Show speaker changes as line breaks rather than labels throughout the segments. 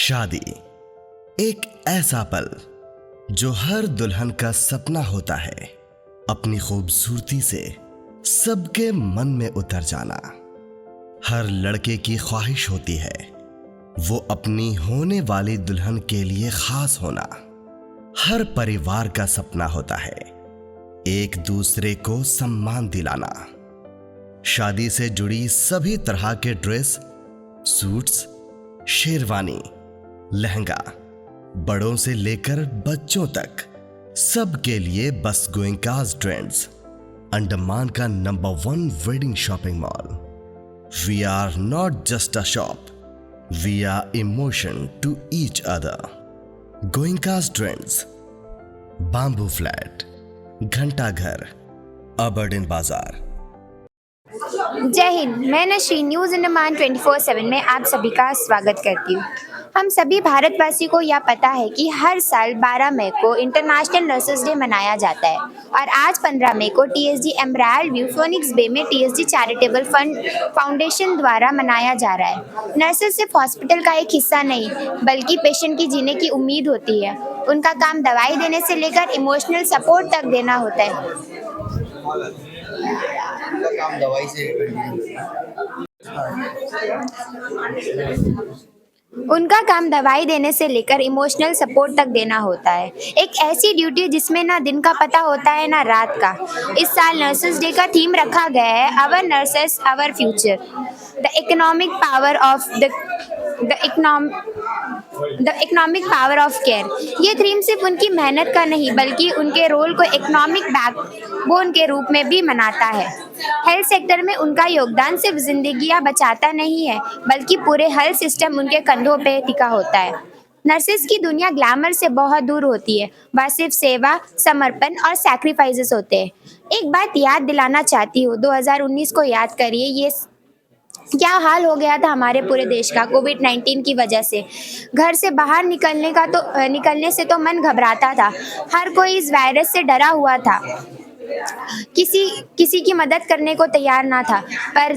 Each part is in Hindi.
शादी एक ऐसा पल जो हर दुल्हन का सपना होता है, अपनी खूबसूरती से सबके मन में उतर जाना। हर लड़के की ख्वाहिश होती है वो अपनी होने वाली दुल्हन के लिए खास होना। हर परिवार का सपना होता है एक दूसरे को सम्मान दिलाना। शादी से जुड़ी सभी तरह के ड्रेस, सूट्स, शेरवानी, लहंगा, बड़ों से लेकर बच्चों तक सबके लिए बस गोइंकास ट्रेंड्स, अंडमान का number 1 wedding shopping mall. We are not just a shop, we are emotion to each other. Goenka's trends, Bamboo Flat, घंटा घर, अबरडीन बाजार।
जय हिंद। मैं नशी न्यूज़ अंडमान 24/7 में आप सभी का स्वागत करती हूँ। हम सभी भारतवासी को यह पता है कि हर साल 12 मई को इंटरनेशनल नर्सेस डे मनाया जाता है और आज 15 मई को टीएसजी एमराल्ड व्यू फोनिक्स बे में टीएसजी चैरिटेबल फंड फाउंडेशन द्वारा मनाया जा रहा है। नर्सेस सिर्फ हॉस्पिटल का एक हिस्सा नहीं बल्कि पेशेंट की जीने की उम्मीद होती है। उनका काम दवाई देने से लेकर इमोशनल सपोर्ट तक देना होता है। उनका काम दवाई देने से लेकर इमोशनल सपोर्ट तक देना होता है। एक ऐसी ड्यूटी जिसमें ना दिन का पता होता है ना रात का। इस साल नर्सेस डे का थीम रखा गया है our nurses our future, the economic power of care. ये थीम सिर्फ उनकी मेहनत का नहीं बल्कि उनके रोल को इकोनॉमिक बैकबोन के रूप में भी मनाता है। हेल्थ सेक्टर में उनका योगदान सिर्फ जिंदगियां बचाता नहीं है बल्कि पूरे हेल्थ सिस्टम उनके कंधों पे टिका होता है। नर्सेस की दुनिया ग्लैमर से बहुत दूर होती है। वह सिर्फ सेवा, समर्पण और सैक्रिफाइसेस होते हैं। एक बात याद दिलाना चाहती हूँ, 2019 को याद करिए। ये क्या हाल हो गया था हमारे पूरे देश का कोविड-19 की वजह से। घर से बाहर निकलने से तो मन घबराता था। हर कोई इस वायरस से डरा हुआ था। किसी की मदद करने को तैयार ना था। पर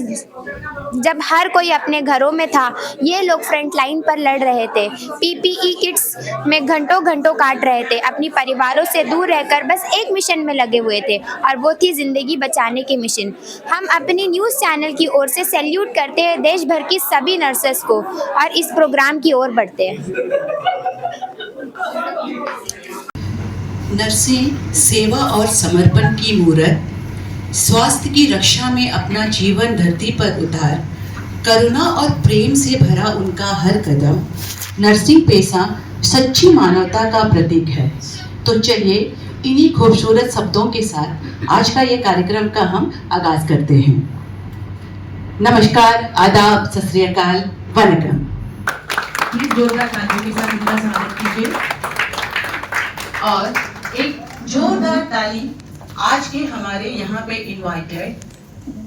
जब हर कोई अपने घरों में था, ये लोग फ्रंट लाइन पर लड़ रहे थे। पीपीई किट्स में घंटों घंटों काट रहे थे। अपनी परिवारों से दूर रहकर बस एक मिशन में लगे हुए थे और वो थी जिंदगी बचाने की मिशन। हम अपनी न्यूज़ चैनल की ओर से सैल्यूट करते हैं देश भर की सभी नर्सेस को और इस प्रोग्राम की ओर बढ़ते हैं।
नर्सिंग सेवा और समर्पण की मूरत, स्वास्थ्य की रक्षा में अपना जीवन धरती पर उतार, करुणा और प्रेम से भरा उनका हर कदम। नर्सिंग पेशा सच्ची मानवता का प्रतीक है। तो चलिए इन्हीं खूबसूरत शब्दों के साथ आज का ये कार्यक्रम का हम आगाज करते हैं। नमस्कार, आदाब, सत श्री अकाल, वनकम। प्लीज जोरदार तालियों के साथ इनका स्वागत कीजिए और एक जोरदार ताली आज के हमारे यहाँ पे इनवाइटेड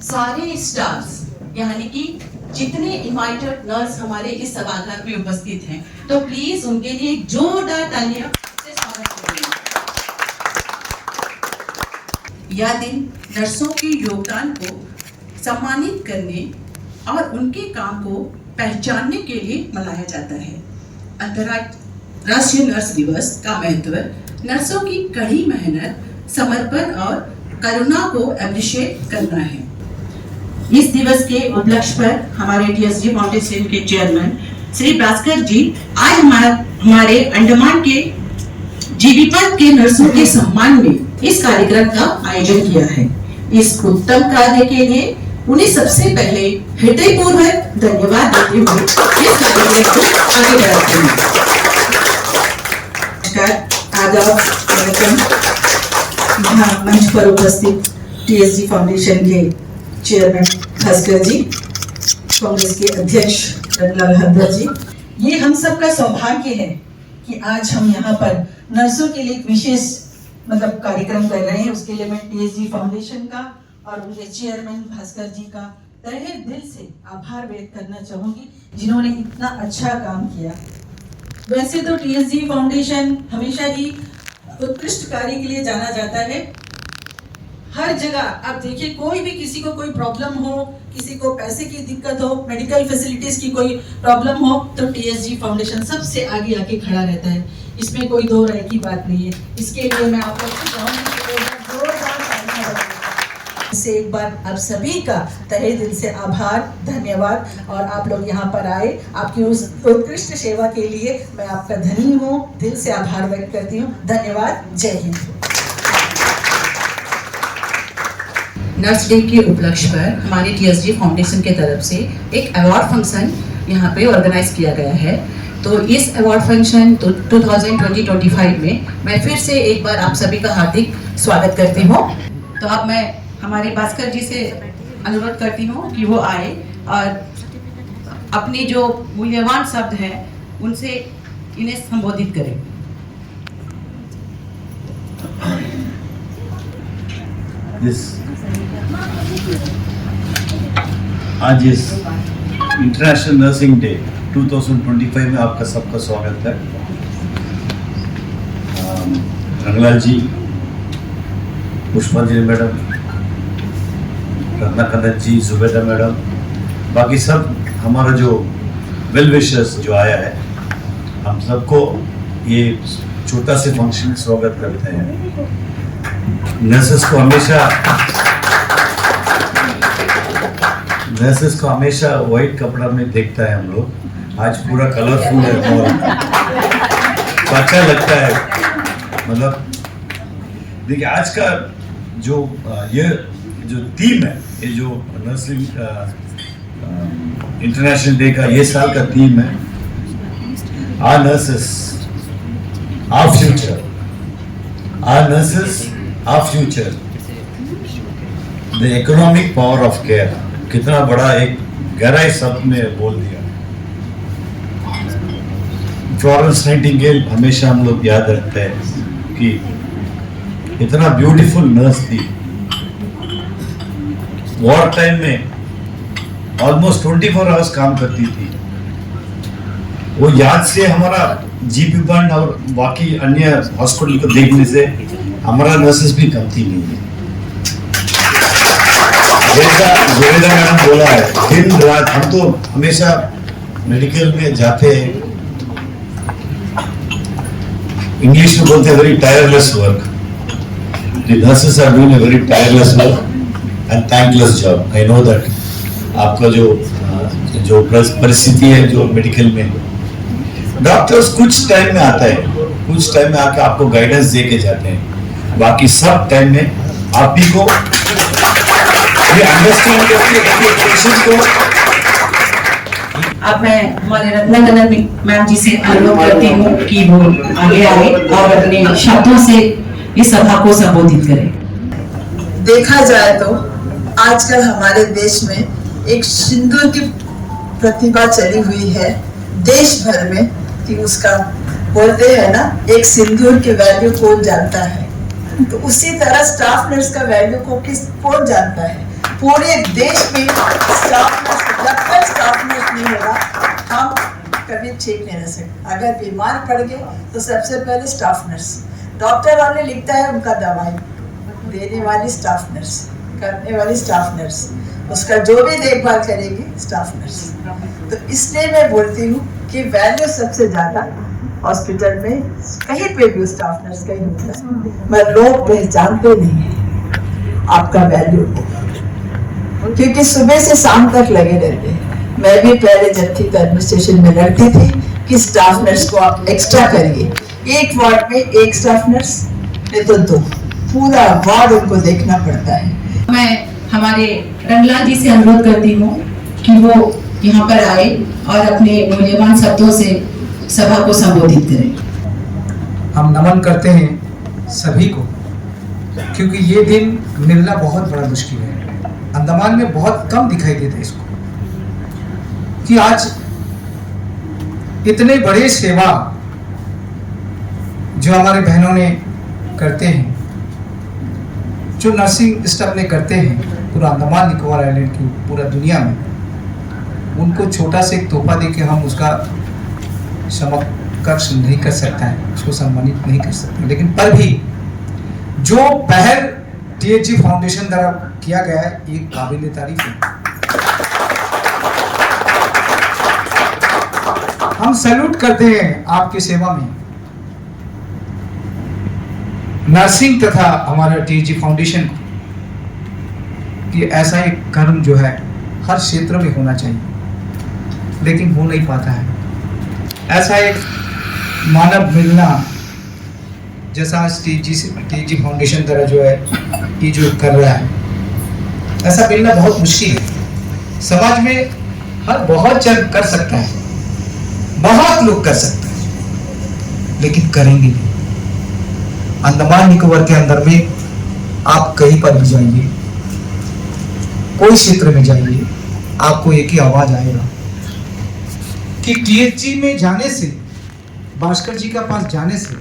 सारे स्टार्स, यानी कि जितने इनवाइटेड नर्स हमारे इस सभागार में उपस्थित हैं, तो प्लीज उनके लिए एक जोरदार तालियां से स्वागत करें। यह दिन नर्सों के योगदान को सम्मानित करने और उनके काम को पहचानने के लिए मनाया जाता है। अंतर्राष्ट्रीय नर्स दिवस का महत्व नर्सों की कड़ी मेहनत, समर्पण और करुणा को अप्रिशिएट करना है। इस दिवस के उपलक्ष्य पर हमारे टीएसजी फाउंडेशन के चेयरमैन श्री भास्कर जी आज हमारे अंडमान के जीबीपंत के नर्सों के सम्मान में इस कार्यक्रम का आयोजन किया है। इस उत्तम कार्य के लिए उन्हें सबसे पहले हृदयपूर्वक धन्यवाद देते हुए इस कार्यक्रम को आगे बढ़ाते हैं। आदाब, वनकम। यहाँ मंच पर उपस्थित टीएसजी फाउंडेशन के चेयरमैन भास्कर जी, कांग्रेस के अध्यक्ष रमलाल हरदर जी,
ये हम सब का सौभाग्य है कि आज हम यहाँ पर नर्सों के लिए एक विशेष कार्यक्रम कर रहे हैं। उसके लिए मैं टीएसजी फाउंडेशन का और उनके चेयरमैन भास्कर जी का तहे दिल से आभार व्यक्त करना चाहूंगी, जिन्होंने इतना अच्छा काम किया। वैसे तो टीएसजी फाउंडेशन हमेशा ही उत्कृष्ट कार्य के लिए जाना जाता है। हर जगह आप देखिए, कोई भी किसी को कोई प्रॉब्लम हो, किसी को पैसे की दिक्कत हो, मेडिकल फैसिलिटीज की कोई प्रॉब्लम हो, तो टीएसजी फाउंडेशन सबसे आगे आके खड़ा रहता है। इसमें कोई दो राय की बात नहीं है। इसके लिए मैं आप लोग को चाहूंगी कि जोरदार तालियां बजाएं। इससे एक बार आप सभी का तहे दिल से आभार, धन्यवाद। और आप लोग यहाँ पर आए, आपकी उस उत्कृष्ट सेवा के लिए मैं आपका धनी हूँ, दिल से आभार व्यक्त करती हूँ। धन्यवाद। जय हिंद।
नर्स डे के उपलक्ष्य पर हमारे टीएसजी फाउंडेशन के तरफ से एक अवार्ड फंक्शन यहाँ पे ऑर्गेनाइज किया गया है। तो इस अवार्ड फंक्शन 2020-25 में मैं फिर से एक बार आप सभी का हार्दिक स्वागत करती हूँ। तो अब मैं हमारे भास्कर जी से अनुरोध करती हूँ कि वो आए और अपने जो मूल्यवान शब्द हैं उनसे इन्हें संबोधित करें।
आज इस इंटरनेशनल नर्सिंग डे 2025 में आपका सबका स्वागत है। रंगलाल जी, पुष्पांजलि मैडम, रत्ना कन्नन जी, जुबैदा मैडम, बाकी सब हमारा जो वेल विशर्स जो आया है, हम सबको ये छोटा से फंक्शन में स्वागत करते हैं। नर्सेस को हमेशा वाइट कपड़ा में देखता है हम लोग, आज पूरा कलरफुल है और तो अच्छा लगता है। मतलब देखिए आज का जो ये जो थीम है, ये जो नर्सिंग इंटरनेशनल डे का ये साल का थीम है, our nurses our future, our nurses our future, the economic power of care. कितना बड़ा एक गहराई शब्द में बोल दिया। फ्लोरेंस नाइटिंगेल हमेशा हम लोग याद रखते हैं कि इतना ब्यूटीफुल नर्स थी। वॉर टाइम में ऑलमोस्ट 24 आवर्स काम करती थी। वो याद से हमारा जीपी बंड और बाकी अन्य हॉस्पिटल को देखने से हमारा नर्सेस भी कम थी नहीं है। जैसा मैडम बोला है, दिन रात हम तो हमेशा मेडिकल में जाते हैं, इंग्लिश में बोलते हैं very tireless work. The nurses are doing a very tireless work and thankless job. I know that आपका जो परिस्थिति है जो मेडिकल में, डॉक्टर्स कुछ टाइम में आता है, कुछ टाइम में आके आपको गाइडेंस दे के जाते हैं, बाकी सब टाइम में आप ही को ये अंडरस्टैंड करके पेशेंट को।
अब मैं हमारे रत्ना कन्नन मैम जी से अनुरोध करती हूँ कि वो आगे आए और अपने शब्दों से इस सभा को संबोधित करें।
देखा जाए तो आजकल हमारे देश में एक सिंदूर की प्रतिभा चली हुई है देश भर में, कि उसका बोलते हैं ना, एक सिंदूर के वैल्यू कौन जानता है, तो उसी तरह स्टाफ नर्स का वैल्यू को कौन जानता है। पूरे देश में स्टाफ नर्स, जब तक स्टाफ नर्स नहीं होगा हम कभी ठीक नहीं रह सकते। अगर बीमार पड़ गए तो सबसे पहले स्टाफ नर्स, डॉक्टर वाले लिखता है उनका दवाई, देने वाली स्टाफ नर्स, करने वाली स्टाफ नर्स, उसका जो भी देखभाल करेगी स्टाफ नर्स। तो इसलिए मैं बोलती हूँ कि वैल्यू सबसे ज़्यादा हॉस्पिटल में कहीं पे भी स्टाफ नर्स का ही होता है, मगर लोग पहचानते नहीं है आपका वैल्यू को, क्योंकि सुबह से शाम तक लगे रहते हैं। मैं भी पहले जब थी तो एडमिनिस्ट्रेशन में लड़ती थी कि स्टाफ नर्स को आप एक्स्ट्रा करिए, एक वार्ड में एक स्टाफ नर्स, नहीं तो दो, पूरा वार्ड उनको देखना पड़ता है।
मैं हमारे रंगलाल जी से अनुरोध करती हूँ कि वो यहाँ पर आए और अपने मूल्यवान शब्दों से सभा को संबोधित करें।
हम नमन करते हैं सभी को, क्योंकि ये दिन मिलना बहुत बड़ा मुश्किल है। अंडमान में बहुत कम दिखाई देता है इसको, कि आज इतने बड़े सेवा जो हमारे बहनों ने करते हैं, जो नर्सिंग स्टाफ ने करते हैं पूरा अंडमान निकोबार आइलैंड की, पूरा दुनिया में, उनको छोटा से एक तोहफा दे के हम उसका समकक्ष नहीं कर सकता है, उसको सम्मानित नहीं कर सकते। लेकिन पर भी जो पहल टीएसजी फाउंडेशन द्वारा किया गया है, ये काबिल तारीफ है। हम सैल्यूट करते हैं आपकी सेवा में। नर्सिंग तथा हमारा टीजी फाउंडेशन को कि ऐसा एक कर्म जो है हर क्षेत्र में होना चाहिए, लेकिन हो नहीं पाता है। ऐसा एक मानव मिलना जैसा आज टीजी फाउंडेशन द्वारा जो है ये जो कर रहा है, ऐसा मिलना बहुत मुश्किल है। समाज में हर बहुत जन कर सकता है, बहुत लोग कर सकते हैं, लेकिन करेंगे नहीं। अंडमान निकोबार के अंदर में आप कहीं पर भी जाइए, कोई क्षेत्र में जाइए, आपको एक ही आवाज आएगा कि टीएचजी में जाने से, भास्कर जी के पास जाने से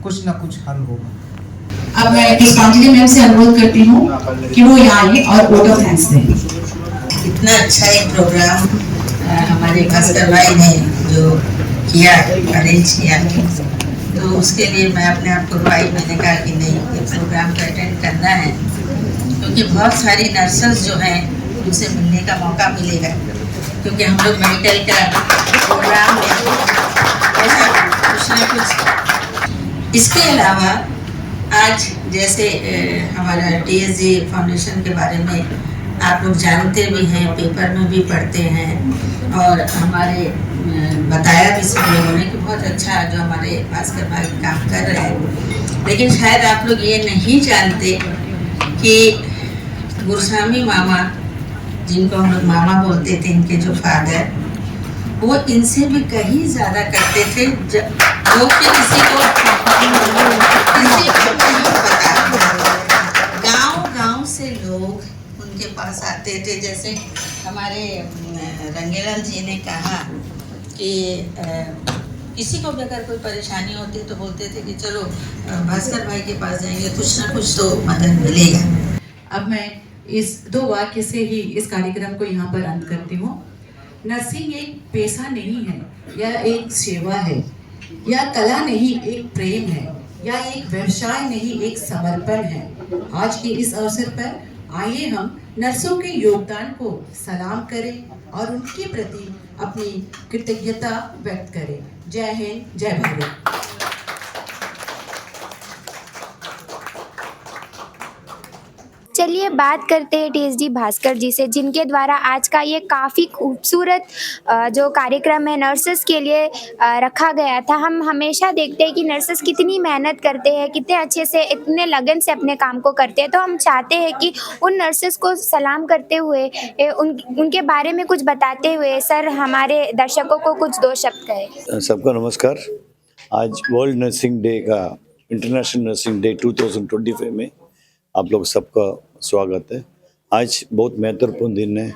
कुछ ना कुछ हल होगा।
अब मैं पुष्पांजलि मैम से अनुरोध करती हूँ कि वो यहाँ आए और वोट ऑफ थैंक्स दें।
इतना अच्छा एक प्रोग्राम हमारे भास्कर भाई ने जो किया, अरेंज किया, तो उसके लिए मैं अपने आप को भाई, मैंने कहा कि नहीं, ये प्रोग्राम को अटेंड करना है, क्योंकि बहुत सारी नर्सेस जो हैं उनसे मिलने का मौका मिलेगा, क्योंकि हम लोग मेडिकल का प्रोग्राम में ऐसा कुछ ना कुछ। इसके अलावा आज जैसे हमारा टीएसजी फाउंडेशन के बारे में आप लोग जानते भी हैं, पेपर में भी पढ़ते हैं, और हमारे बताया भी सब लोगों ने कि बहुत अच्छा जो हमारे भास्कर भाई काम कर रहे हैं। लेकिन शायद आप लोग ये नहीं जानते कि गुरुस्वामी मामा, जिनको हम लोग मामा बोलते थे, इनके जो फादर, वो इनसे भी कहीं ज़्यादा करते थे, जो कि किसी को नहीं पता। गांव से लोग उनके पास आते थे। जैसे हमारे रंगेलाल जी ने कहा कि किसी को भी अगर कोई परेशानी होती तो बोलते थे कि चलो भास्कर भाई के पास जाएंगे, कुछ ना कुछ तो मदद मिलेगा।
अब मैं इस 2 वाक्य से ही इस कार्यक्रम को यहाँ पर अंत करती हूँ। नर्सिंग एक पेशा नहीं है, यह एक सेवा है, यह कला नहीं, एक प्रेम है, या एक व्यवसाय नहीं, एक समर्पण है। आज के इस अवसर पर आइए हम नर्सों के योगदान को सलाम करें और उनके प्रति अपनी कृतज्ञता व्यक्त करें। जय हिंद, जय भारत।
चलिए बात करते हैं टीएसजी भास्कर जी से, जिनके द्वारा आज का ये काफ़ी खूबसूरत जो कार्यक्रम है नर्सेस के लिए रखा गया था। हम हमेशा देखते हैं कि नर्सेस कितनी मेहनत करते हैं, कितने अच्छे से, इतने लगन से अपने काम को करते हैं। तो हम चाहते हैं कि उन नर्सेस को सलाम करते हुए उनके बारे में कुछ बताते हुए सर हमारे दर्शकों को कुछ 2 शब्द कहें।
सबको नमस्कार। आज वर्ल्ड नर्सिंग डे का, इंटरनेशनल नर्सिंग डे 2025 में आप लोग सबका स्वागत है। आज बहुत महत्वपूर्ण दिन है,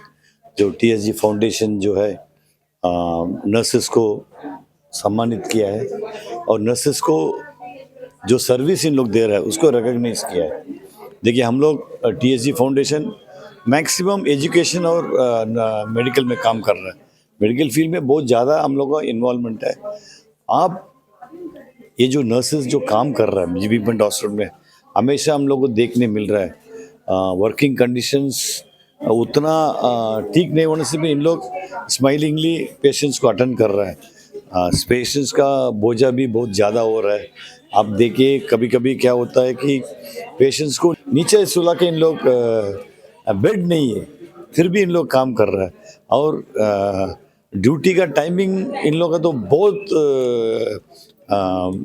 जो टीएसजी फाउंडेशन जो है नर्सेस को सम्मानित किया है, और नर्सेस को जो सर्विस इन लोग दे रहा है उसको रिकॉग्नाइज किया है। देखिए, हम लोग टीएसजी फाउंडेशन मैक्सिमम एजुकेशन और मेडिकल में काम कर रहा है। मेडिकल फील्ड में बहुत ज़्यादा हम लोग का इन्वॉल्वमेंट है। आप ये जो नर्सेस जो काम कर रहा है जीबीपंत हॉस्पिटल में, हमेशा हम लोग को देखने मिल रहा है वर्किंग कंडीशंस उतना ठीक नहीं होने से भी इन लोग स्माइलिंगली पेशेंट्स को अटेंड कर रहा है। पेशेंट्स का बोझा भी बहुत ज़्यादा हो रहा है। आप देखिए, कभी कभी क्या होता है कि पेशेंट्स को नीचे सुला के इन लोग, बेड नहीं है फिर भी इन लोग काम कर रहा है, और ड्यूटी का टाइमिंग इन लोग का तो बहुत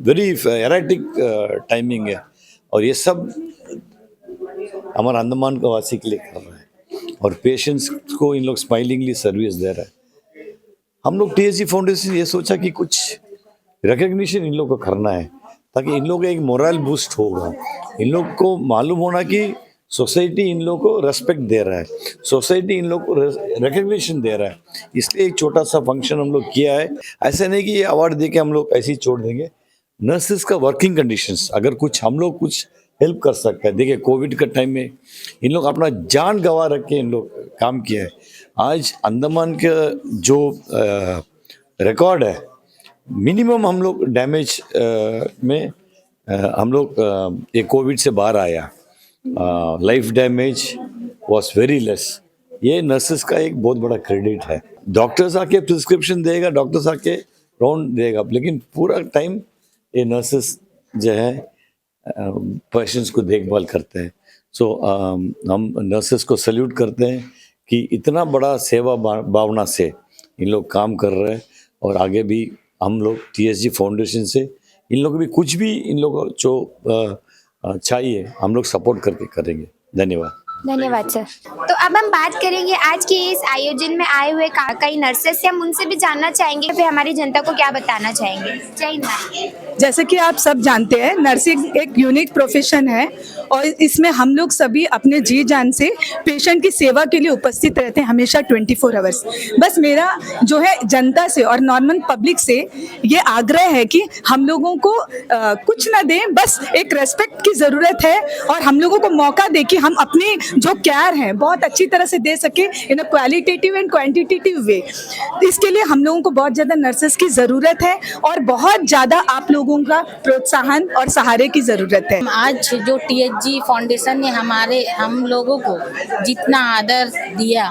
वेरी एराटिक टाइमिंग है, और ये सब हमारा अंडमान का वासी के लिए कर रहा है, और पेशेंट्स को इन लोग स्माइलिंगली सर्विस दे रहा है। हम लोग टीएसजी फाउंडेशन ये सोचा कि कुछ रिकग्निशन इन लोग को करना है, ताकि इन लोग का एक मोरल बूस्ट होगा। इन लोग को मालूम होना कि सोसाइटी इन लोग को रेस्पेक्ट दे रहा है, सोसाइटी इन लोग को रिकग्निशन दे रहा है। इसलिए एक छोटा सा फंक्शन हम लोग किया है। ऐसा नहीं कि ये अवार्ड दे के हम लोग ऐसे ही छोड़ देंगे। नर्सेस का वर्किंग कंडीशंस, अगर कुछ हम लोग कुछ हेल्प कर सकते हैं। देखिए, कोविड का टाइम में इन लोग अपना जान गंवा रख के इन लोग काम किया है। आज अंडमान का जो रिकॉर्ड है, मिनिमम हम लोग डैमेज में हम लोग ये कोविड से बाहर आया। Life damage was very less, ये नर्सेस का एक बहुत बड़ा क्रेडिट है। डॉक्टर्स आके प्रिस्क्रिप्शन देगा, डॉक्टर्स आके राउंड देगा, लेकिन पूरा टाइम ये नर्सेस जो है पेशेंट्स को देखभाल करते हैं। सो हम नर्सेस को सल्यूट करते हैं कि इतना बड़ा सेवा भावना से इन लोग काम कर रहे हैं, और आगे भी हम लोग TSG फाउंडेशन से इन लोगों को भी कुछ भी इन लोगों को जो चाहिए हम लोग सपोर्ट करके करेंगे। धन्यवाद।
धन्यवाद सर। तो अब हम बात करेंगे आज के इस आयोजन में आए हुए कई नर्सेस से, हम उनसे भी जानना चाहेंगे फिर हमारी जनता को क्या बताना चाहेंगे। जय हिंद मैम।
जैसे कि आप सब जानते हैं, नर्सिंग एक यूनिक प्रोफेशन है और इसमें हम लोग सभी अपने जी जान से पेशेंट की सेवा के लिए उपस्थित रहते हैं हमेशा 24 आवर्स। बस मेरा जो है जनता से और नॉर्मल पब्लिक से ये आग्रह है कि हम लोगों को कुछ ना दें, बस एक रेस्पेक्ट की ज़रूरत है और हम लोगों को मौका दे कि हम अपनी जो केयर है बहुत अच्छी तरह से दे सके इन अ क्वालिटेटिव एंड क्वांटिटेटिव वे। इसके लिए हम लोगों को बहुत ज़्यादा नर्सेस की ज़रूरत है और बहुत ज़्यादा आप लोगों का प्रोत्साहन और सहारे की ज़रूरत है।
आज जो TSG फाउंडेशन ने हम लोगों को जितना आदर दिया,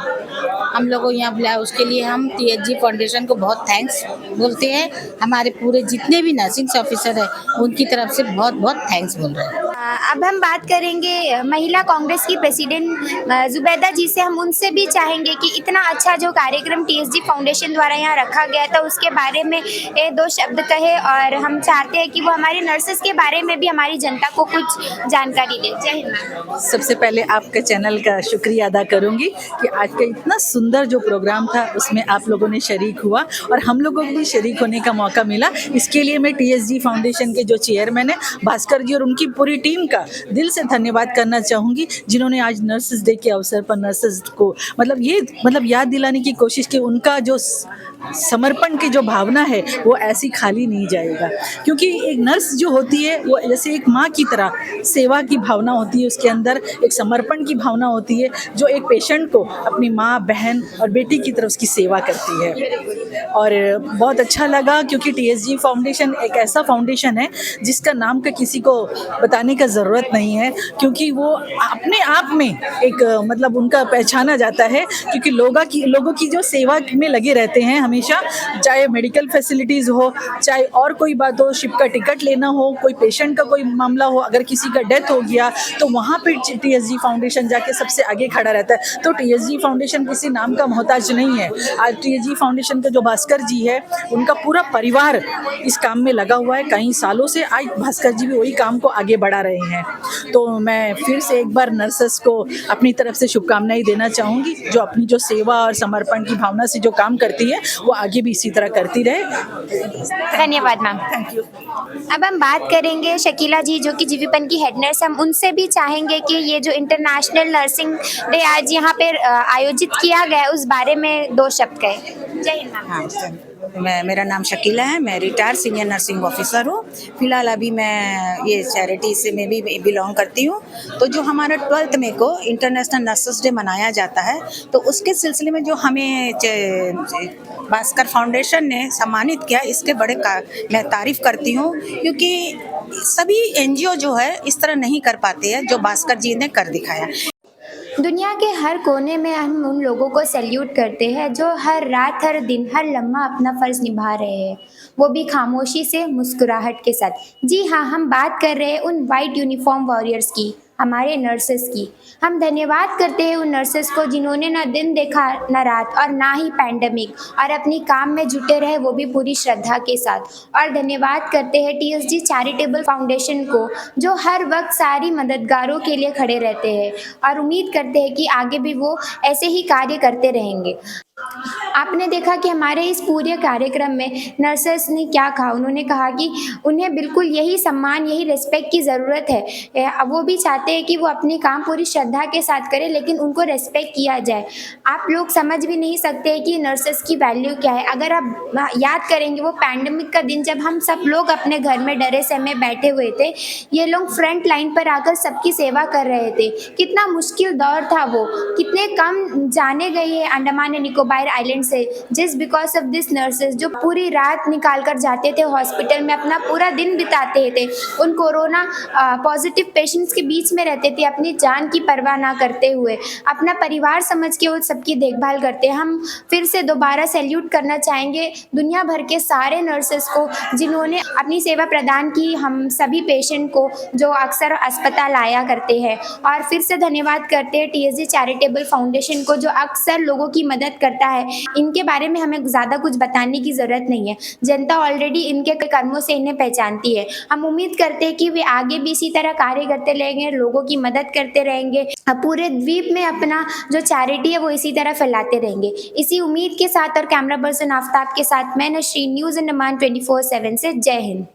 हम लोगों को यहाँ बुलाया, उसके लिए हम TSG फाउंडेशन को बहुत थैंक्स बोलते हैं। हमारे पूरे जितने भी नर्सिंग ऑफिसर हैं उनकी तरफ से बहुत बहुत थैंक्स बोल रहे हैं।
अब हम बात करेंगे महिला कांग्रेस की प्रेसिडेंट जुबैदा जी से। हम उनसे भी चाहेंगे कि इतना अच्छा जो कार्यक्रम TSG फाउंडेशन द्वारा यहाँ रखा गया था उसके बारे में 2 शब्द कहे, और हम चाहते हैं कि वो हमारे नर्सेस के बारे में भी हमारी जनता को कुछ जानकारी दे। जय हिंद।
सबसे पहले आपके चैनल का शुक्रिया अदा करूंगी कि आज का इतना सुंदर जो प्रोग्राम था उसमें आप लोगों ने शरीक हुआ और हम लोगों को भी शरीक होने का मौका मिला। इसके लिए मैं TSG फाउंडेशन के जो चेयरमैन है भास्कर जी और उनकी पूरी टीम का दिल से धन्यवाद करना चाहूँगी, जिन्होंने आज नर्सेस डे के अवसर पर नर्सेस को मतलब याद दिलाने की कोशिश की। उनका जो समर्पण की जो भावना है वो ऐसी खाली नहीं जाएगा, क्योंकि एक नर्स जो होती है वो जैसे एक माँ की तरह सेवा की भावना होती है, उसके अंदर एक समर्पण की भावना होती है जो एक पेशेंट को अपनी माँ, बहन और बेटी की तरह उसकी सेवा करती है। और बहुत अच्छा लगा क्योंकि TSG फाउंडेशन एक ऐसा फाउंडेशन है जिसका नाम का किसी को बताने का ज़रूरत नहीं है, क्योंकि वो अपने आप में एक मतलब उनका पहचाना जाता है, क्योंकि लोगों की जो सेवा में लगे रहते हैं हमेशा, चाहे मेडिकल फैसिलिटीज़ हो, चाहे और कोई बात हो, शिप का टिकट लेना हो, कोई पेशेंट का कोई मामला हो, अगर किसी का डेथ हो गया तो वहाँ पे TSG फाउंडेशन जाके सबसे आगे खड़ा रहता है। तो TSG फाउंडेशन किसी नाम का मोहताज नहीं है। आज TSG फाउंडेशन का जो भास्कर जी है उनका पूरा परिवार इस काम में लगा हुआ है कई सालों से। आज भास्कर जी भी वही काम को आगे बढ़ा रहे हैं। तो मैं फिर से एक बार नर्सेस को अपनी तरफ से शुभकामनाएं देना चाहूँगी, जो अपनी जो सेवा और समर्पण की भावना से जो काम करती है वो आगे भी इसी तरह करती रहे।
धन्यवाद मैम।
Thank you.
अब हम बात करेंगे शकीला जी जो कि जीवीपन की हेड नर्स। हम उनसे भी चाहेंगे कि ये जो इंटरनेशनल नर्सिंग डे आज यहाँ पे आयोजित किया गया है उस बारे में 2 शब्द कहें। जय हिंद मैम।
हाँ, मेरा नाम शकीला है, मैं रिटायर्ड सीनियर नर्सिंग ऑफिसर हूँ। फिलहाल अभी मैं ये चैरिटी से में भी बिलोंग करती हूँ। तो जो हमारा 12 मई को इंटरनेशनल नर्सेस डे मनाया जाता है, तो उसके सिलसिले में जो हमें भास्कर फाउंडेशन ने सम्मानित किया, इसके मैं तारीफ़ करती हूँ, क्योंकि सभी NGO जो है इस तरह नहीं कर पाते हैं जो भास्कर जी ने कर दिखाया।
दुनिया के हर कोने में हम उन लोगों को सैल्यूट करते हैं जो हर रात, हर दिन, हर लम्हा अपना फ़र्ज़ निभा रहे हैं, वो भी खामोशी से, मुस्कुराहट के साथ। जी हाँ, हम बात कर रहे हैं उन वाइट यूनिफॉर्म वॉरियर्स की, हमारे नर्सेस की। हम धन्यवाद करते हैं उन नर्सेस को जिन्होंने ना दिन देखा ना रात और ना ही पैंडमिक, और अपनी काम में जुटे रहे वो भी पूरी श्रद्धा के साथ। और धन्यवाद करते हैं TSG चैरिटेबल फाउंडेशन को जो हर वक्त सारी मददगारों के लिए खड़े रहते हैं, और उम्मीद करते हैं कि आगे भी वो ऐसे ही कार्य करते रहेंगे। आपने देखा कि हमारे इस पूरे कार्यक्रम में नर्सेस ने क्या कहा। उन्होंने कहा कि उन्हें बिल्कुल यही सम्मान, यही रिस्पेक्ट की ज़रूरत है। वो भी चाहते हैं कि वो अपने काम पूरी श्रद्धा के साथ करें, लेकिन उनको रिस्पेक्ट किया जाए। आप लोग समझ भी नहीं सकते कि नर्सेस की वैल्यू क्या है। अगर आप याद करेंगे वो पैंडमिक का दिन जब हम सब लोग अपने घर में डरे सहमे बैठे हुए थे, ये लोग फ्रंट लाइन पर आकर सबकी सेवा कर रहे थे। कितना मुश्किल दौर था वो, कितने कम जाने गए हैं Andaman and Nicobar island patients है, जिस बिकॉज ऑफ दिस नर्सेज जो पूरी रात निकाल कर जाते थे हॉस्पिटल में, अपना पूरा दिन बिताते थे उन कोरोना पॉजिटिव पेशेंट्स के बीच में रहते थे, अपनी जान की परवाह ना करते हुए अपना परिवार समझ के वो सबकी देखभाल करते हैं। हम फिर से दोबारा सैल्यूट करना चाहेंगे दुनिया भर के सारे नर्सेस को जिन्होंने अपनी सेवा प्रदान की हम सभी पेशेंट को जो अक्सर अस्पताल आया करते हैं। और फिर से धन्यवाद करते हैं TSG चैरिटेबल फाउंडेशन को जो अक्सर लोगों की मदद करता है। इनके बारे में हमें ज़्यादा कुछ बताने की ज़रूरत नहीं है, जनता ऑलरेडी इनके कर्मों से इन्हें पहचानती है। हम उम्मीद करते हैं कि वे आगे भी इसी तरह कार्य करते रहेंगे, लोगों की मदद करते रहेंगे, पूरे द्वीप में अपना जो चैरिटी है वो इसी तरह फैलाते रहेंगे। इसी उम्मीद के साथ और कैमरा पर्सन आफ्ताब के साथ मैं नशरीन, न्यूज़ अंडमान 24/7 से जय हिंद।